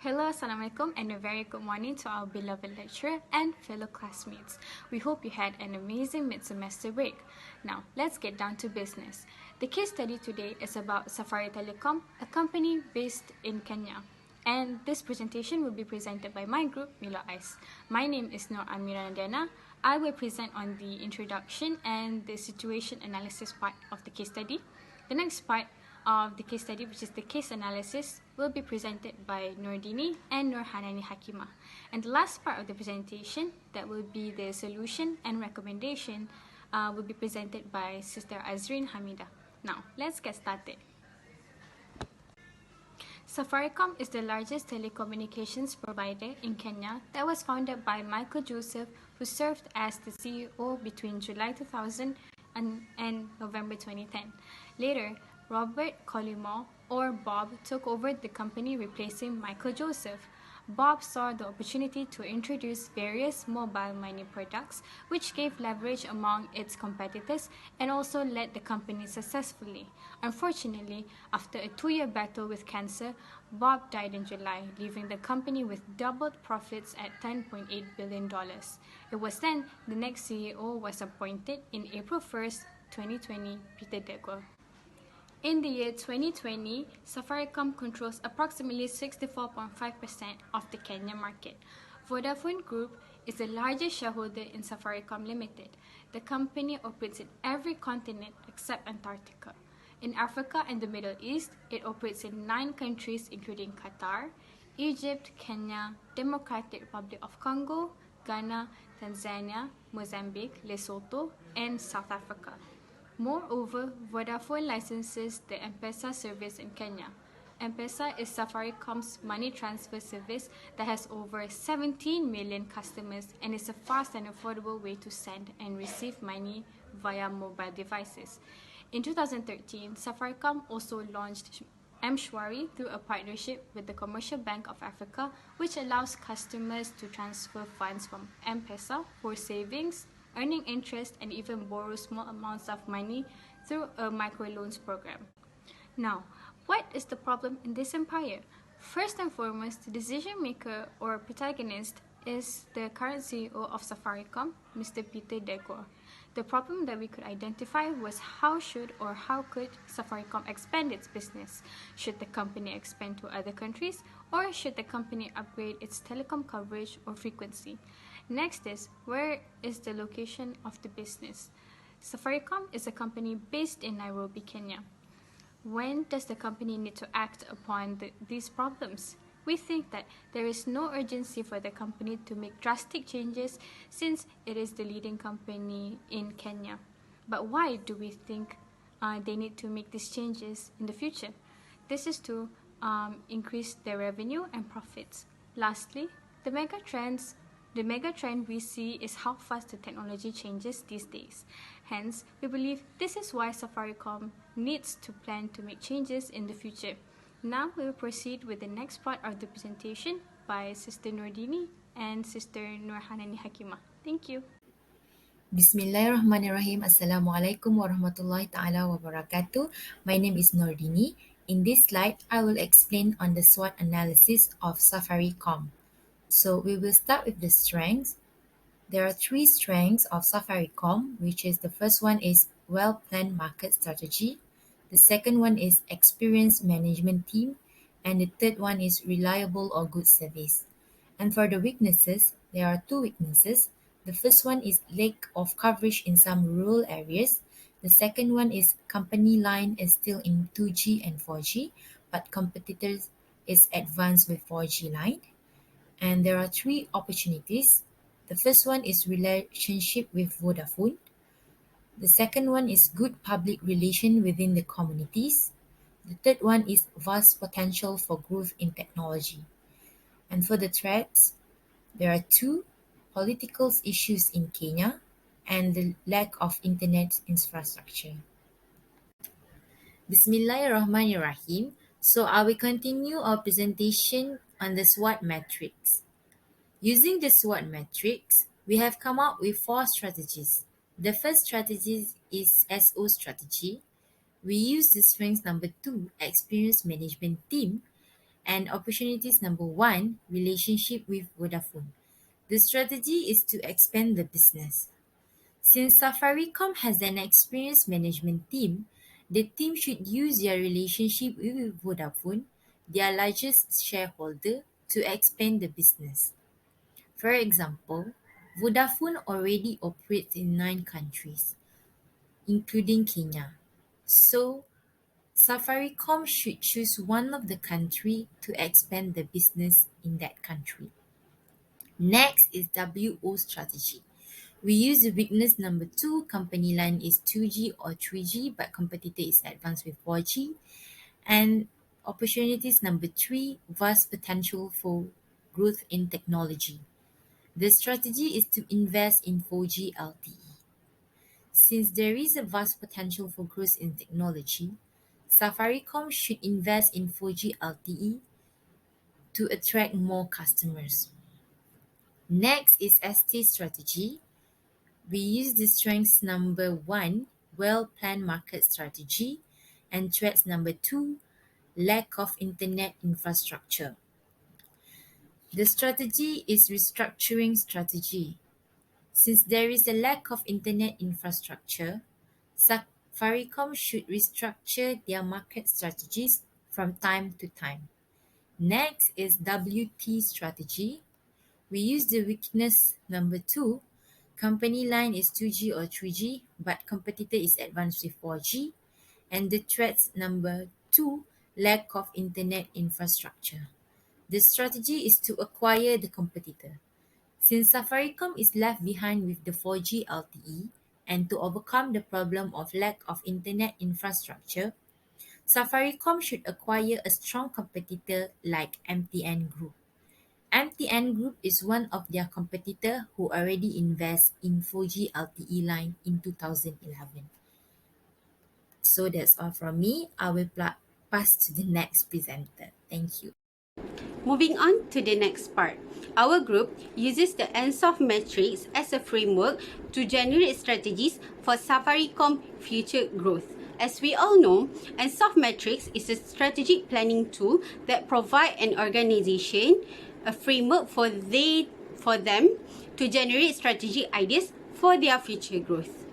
Hello, Assalamualaikum, and a very good morning to our beloved lecturer and fellow classmates. We hope you had an amazing mid-semester break. Now, let's get down to business. The case study today is about Safari Telecom, a company based in Kenya. And this presentation will be presented by my group, Milo Ais. My name is Nur Amira Nandana. I will present on the introduction and the situation analysis part of the case study. The next part of the case study, which is the case analysis, will be presented by Nordini and Nur Hanani Hakima. And the last part of the presentation, that will be the solution and recommendation, will be presented by Sister Azrin Hamida. Now, let's get started. Safaricom is the largest telecommunications provider in Kenya that was founded by Michael Joseph, who served as the CEO between July 2000 and November 2010. Later, Robert Collymore, or Bob, took over the company, replacing Michael Joseph. Bob saw the opportunity to introduce various mobile money products, which gave leverage among its competitors and also led the company successfully. Unfortunately, after a 2-year battle with cancer, Bob died in July, leaving the company with doubled profits at $10.8 billion. It was then the next CEO was appointed in April 1st, 2020, Peter Dego. In the year 2020, Safaricom controls approximately 64.5% of the Kenya market. Vodafone Group is the largest shareholder in Safaricom Limited. The company operates in every continent except Antarctica. In Africa and the Middle East, it operates in 9 countries including Qatar, Egypt, Kenya, Democratic Republic of Congo, Ghana, Tanzania, Mozambique, Lesotho, and South Africa. Moreover, Vodafone licenses the M-Pesa service in Kenya. M-Pesa is Safaricom's money transfer service that has over 17 million customers and is a fast and affordable way to send and receive money via mobile devices. In 2013, Safaricom also launched M-Shwari through a partnership with the Commercial Bank of Africa, which allows customers to transfer funds from M-Pesa for savings, earning interest, and even borrow small amounts of money through a microloans program. Now, what is the problem in this empire? First and foremost, the decision maker or protagonist is the current CEO of Safaricom, Mr. Peter Dego. The problem that we could identify was how could Safaricom expand its business? Should the company expand to other countries, or should the company upgrade its telecom coverage or frequency? Next is, where is the location of the business? Safaricom is a company based in Nairobi, Kenya. When does the company need to act upon these problems? We think that there is no urgency for the company to make drastic changes since it is the leading company in Kenya. But why do we think they need to make these changes in the future? This is to increase their revenue and profits. Lastly, the mega trend we see is how fast the technology changes these days. Hence, we believe this is why Safaricom needs to plan to make changes in the future. Now we will proceed with the next part of the presentation by Sister Nordini and Sister Nur Hanani Hakima. Thank you. Bismillahirrahmanirrahim. Assalamualaikum warahmatullahi ta'ala wabarakatuh. My name is Nordini. In this slide, I will explain on the SWOT analysis of Safaricom. So we will start with the strengths. There are 3 strengths of Safaricom, which is the first one is well-planned market strategy. The second one is experienced management team. And the third one is reliable or good service. And for the weaknesses, there are 2 weaknesses. The first one is lack of coverage in some rural areas. The second one is company line is still in 2G and 4G, but competitors is advanced with 4G line. And there are 3 opportunities. The first one is relationship with Vodafone. The second one is good public relation within the communities. The third one is vast potential for growth in technology. And for the threats, there are 2 political issues in Kenya and the lack of internet infrastructure. Bismillahirrahmanirrahim. So I will continue our presentation on the SWOT matrix. Using the SWOT matrix, we have come up with 4 strategies. The first strategy is SO strategy. We use the strength number 2, experienced management team, And opportunities number one, relationship with Vodafone. The strategy is to expand the business. Since Safaricom has an experienced management team, the team should use their relationship with Vodafone, their largest shareholder, to expand the business. For example, Vodafone already operates in 9 countries, including Kenya. So, Safaricom should choose one of the country to expand the business in that country. Next is WO strategy. We use the weakness number 2, company line is 2G or 3G, but competitor is advanced with 4G. And opportunities number 3, vast potential for growth in technology. The strategy is to invest in 4G LTE. Since there is a vast potential for growth in technology, Safaricom should invest in 4G LTE to attract more customers. Next is ST strategy. We use the strengths number 1, well-planned market strategy, and threats number 2, lack of internet infrastructure. The strategy is restructuring strategy. Since there is a lack of internet infrastructure, Safaricom should restructure their market strategies from time to time. Next is WT strategy. We use the weakness number 2. Company line is 2G or 3G, but competitor is advanced with 4G. And the threats number 2, lack of internet infrastructure. The strategy is to acquire the competitor. Since Safaricom is left behind with the 4G LTE, and to overcome the problem of lack of internet infrastructure, Safaricom should acquire a strong competitor like MTN Group. MTN Group is one of their competitor who already invests in 4G LTE line in 2011. So that's all from me. I will pass to the next presenter. Thank you. Moving on to the next part. Our group uses the ENSOF matrix as a framework to generate strategies for Safaricom future growth. As we all know, ENSOF matrix is a strategic planning tool that provides an organization a framework for them to generate strategic ideas for their future growth.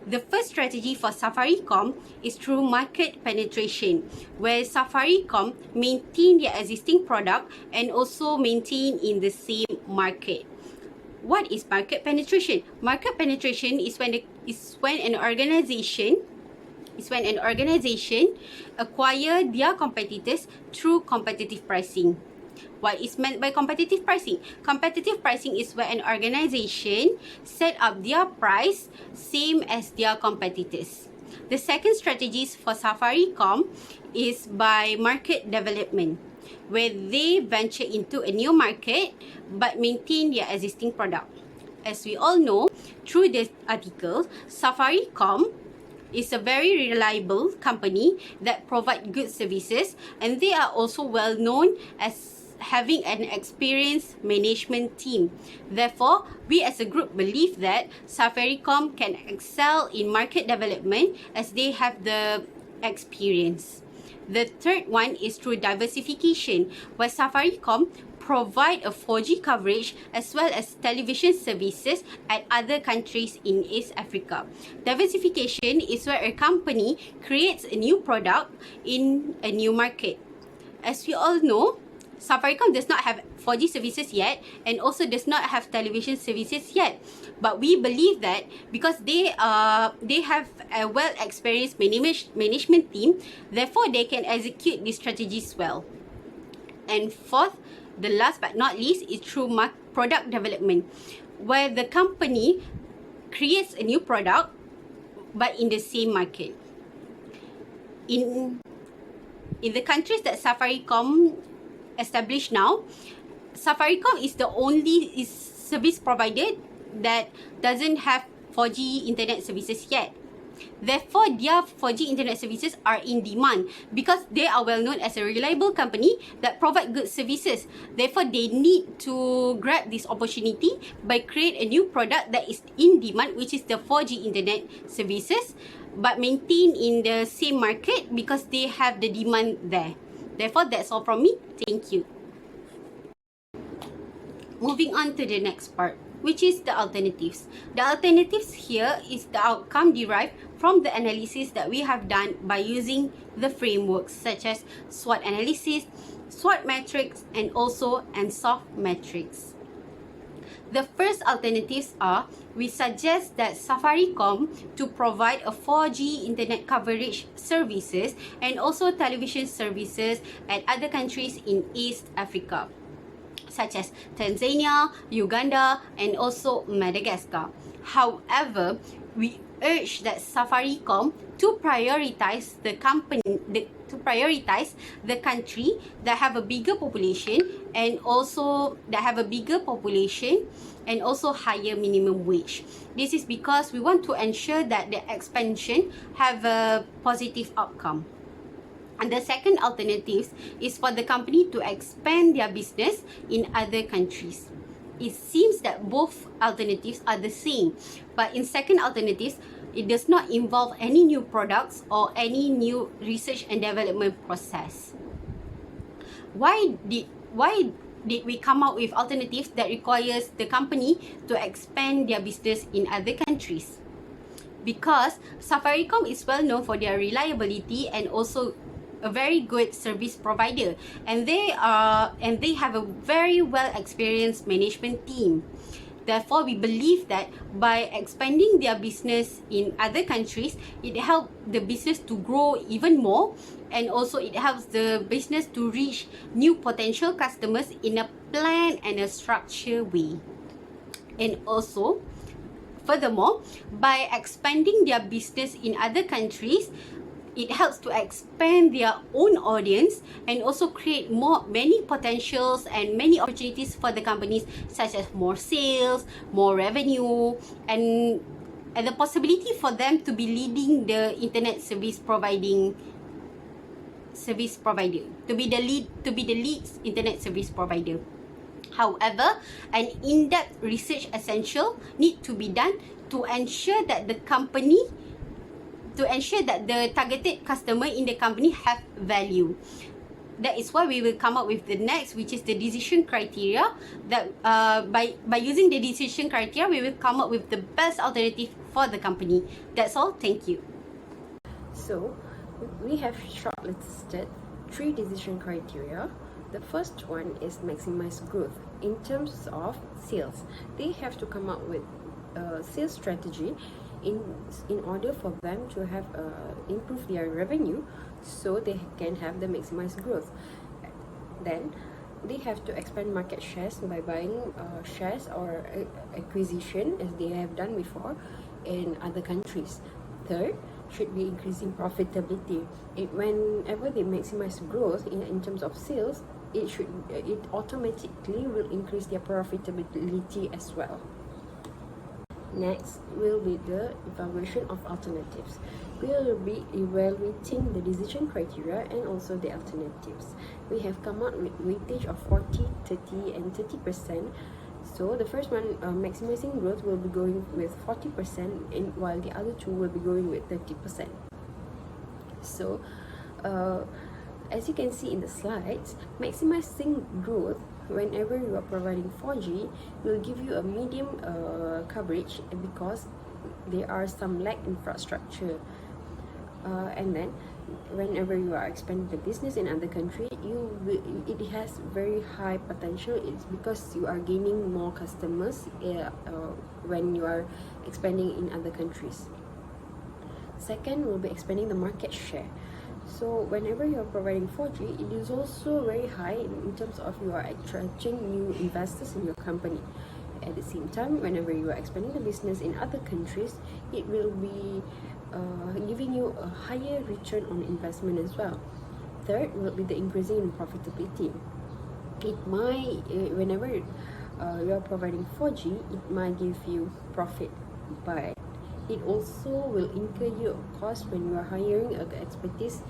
The first strategy for Safaricom is through market penetration, where Safaricom maintain their existing product and also maintain in the same market. What is market penetration? Market penetration is when an organization acquire their competitors through competitive pricing. What is meant by competitive pricing? Competitive pricing is where an organization set up their price same as their competitors. The second strategies for Safaricom is by market development, where they venture into a new market but maintain their existing product. As we all know, through this article, Safaricom is a very reliable company that provide good services, and they are also well known as having an experienced management team. Therefore, we as a group believe that Safaricom can excel in market development as they have the experience. The third one is through diversification, where Safaricom provide a 4G coverage as well as television services at other countries in East Africa. Diversification is where a company creates a new product in a new market. As we all know, Safaricom does not have 4G services yet and also does not have television services yet. But we believe that because they have a well-experienced management team, therefore they can execute these strategies well. And fourth, the last but not least, is through product development, where the company creates a new product but in the same market. In the countries that Safaricom established now, Safaricom is the only service provider that doesn't have 4G internet services yet. Therefore, their 4G internet services are in demand because they are well known as a reliable company that provide good services. Therefore, they need to grab this opportunity by create a new product that is in demand, which is the 4G internet services, but maintain in the same market because they have the demand there. Therefore, that's all from me. Thank you. Moving on to the next part, which is the alternatives. The alternatives here is the outcome derived from the analysis that we have done by using the frameworks such as SWOT analysis, SWOT matrix, and also ANSOF matrix. The first alternatives are, we suggest that Safaricom to provide a 4G internet coverage services and also television services at other countries in East Africa, such as Tanzania, Uganda, and also Madagascar. However, we urge that Safaricom to prioritize the country that have a bigger population and also higher minimum wage. This is because we want to ensure that the expansion have a positive outcome. And the second alternative is for the company to expand their business in other countries. It seems that both alternatives are the same, but in second alternatives, it does not involve any new products or any new research and development process. Why did we come up with alternatives that requires the company to expand their business in other countries? Because Safaricom is well known for their reliability and also a very good service provider, and they have a very well experienced management team. Therefore, we believe that by expanding their business in other countries, it helps the business to grow even more, and also it helps the business to reach new potential customers in a planned and a structured way. And also, furthermore, by expanding their business in other countries, it helps to expand their own audience and also create many potentials and many opportunities for the companies, such as more sales, more revenue, and the possibility for them to be leading the internet service provider, to be the lead internet service provider. However, an in-depth research essential need to be done to ensure that the targeted customer in the company have value. That is why we will come up with the next, which is the decision criteria. That by using the decision criteria, we will come up with the best alternative for the company. That's all. Thank you. So, we have shortlisted 3 decision criteria. The first one is maximize growth. In terms of sales, they have to come up with a sales strategy in order for them to have improve their revenue, so they can have the maximized growth. Then they have to expand market shares by buying shares or acquisition, as they have done before in other countries. Third, should be increasing profitability. Whenever they maximize growth in terms of sales, it automatically will increase their profitability as well. Next will be the evaluation of alternatives. We will be evaluating the decision criteria and also the alternatives. We have come out with weightage of 40, 30, and 30%. So the first one, maximizing growth, will be going with 40%, and while the other two will be going with 30%. So, as you can see in the slides, maximizing growth, whenever you are providing 4G, will give you a medium coverage because there are some lack infrastructure. And then, whenever you are expanding the business in other country, it has very high potential. It's because you are gaining more customers when you are expanding in other countries. Second will be expanding the market share. So whenever you are providing 4G, it is also very high in terms of you are attracting new investors in your company. At the same time, whenever you are expanding the business in other countries, it will be giving you a higher return on investment as well. Third will be the increasing in profitability. It might, whenever you are providing 4G, it might give you profit, but it also will incur you a cost when you are hiring expertise,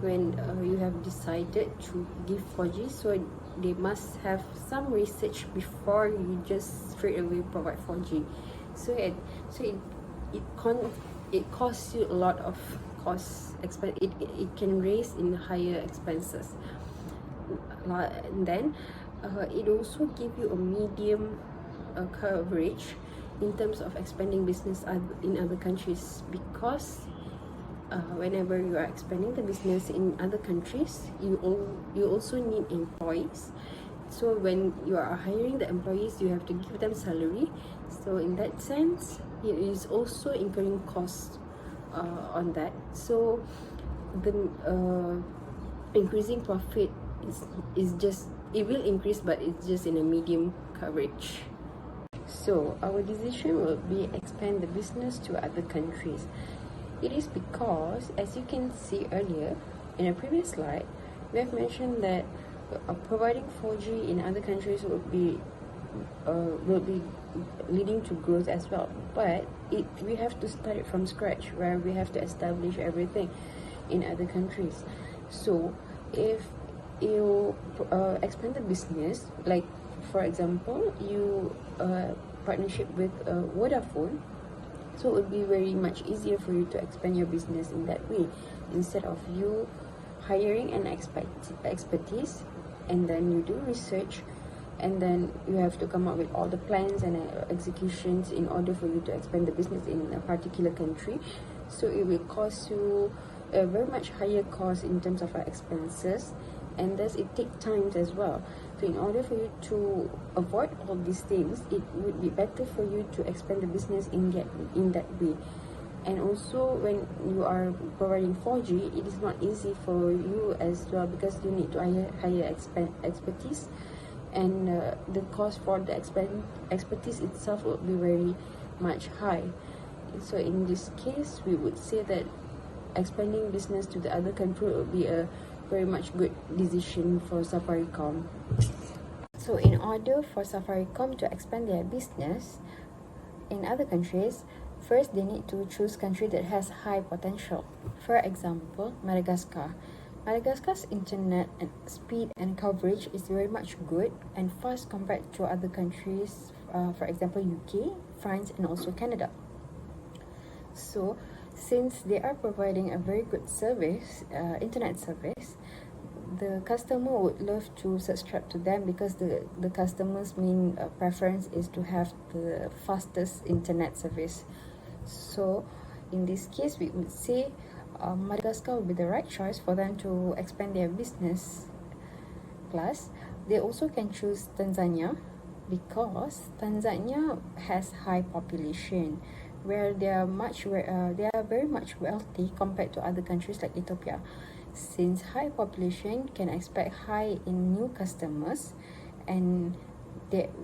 when you have decided to give 4G. So they must have some research before you just straight away provide 4G. So it costs you a lot of costs. It can raise in higher expenses. and then it also give you a medium coverage in terms of expanding business in other countries, because whenever you are expanding the business in other countries, you also need employees. So when you are hiring the employees, you have to give them salary. So in that sense, it is also incurring costs on that. So the increasing profit is just, it will increase, but it's just in a medium coverage. So our decision will be expand the business to other countries. It is because, as you can see earlier in a previous slide, we have mentioned that providing 4G in other countries will be leading to growth as well. But we have to start it from scratch, where we have to establish everything in other countries. So if you expand the business, like for example, you partnership with Vodafone, so it would be very much easier for you to expand your business in that way, instead of you hiring an expertise, and then you do research, and then you have to come up with all the plans and executions in order for you to expand the business in a particular country. So it will cost you a very much higher cost in terms of expenses, and thus it takes time as well. So in order for you to avoid all these things, it would be better for you to expand the business in that way. And also, when you are providing 4G, it is not easy for you as well, because you need to hire expertise, and the cost for the expertise itself will be very much high. So in this case, we would say that expanding business to the other country would be a very much good decision for Safaricom. So in order for Safaricom to expand their business in other countries, first they need to choose country that has high potential. For example, Madagascar. Madagascar's internet and speed and coverage is very much good and fast compared to other countries, for example UK, France, and also Canada. So since they are providing a very good service, internet service, the customer would love to subscribe to them, because the customer's main preference is to have the fastest internet service. So in this case, we would say Madagascar would be the right choice for them to expand their business. Plus, they also can choose Tanzania, because Tanzania has high population, where they are very much wealthy compared to other countries like Ethiopia. Since high population can expect high in new customers, and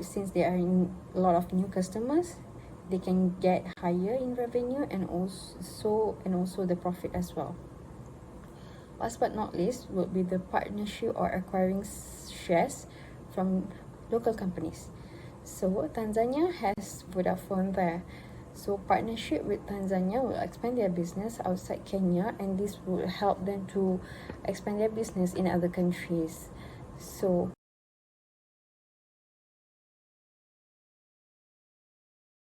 since there are a lot of new customers, they can get higher in revenue, and also the profit as well. Last but not least would be the partnership or acquiring shares from local companies. So Tanzania has Vodafone there. So partnership with Tanzania will expand their business outside Kenya, and this will help them to expand their business in other countries. So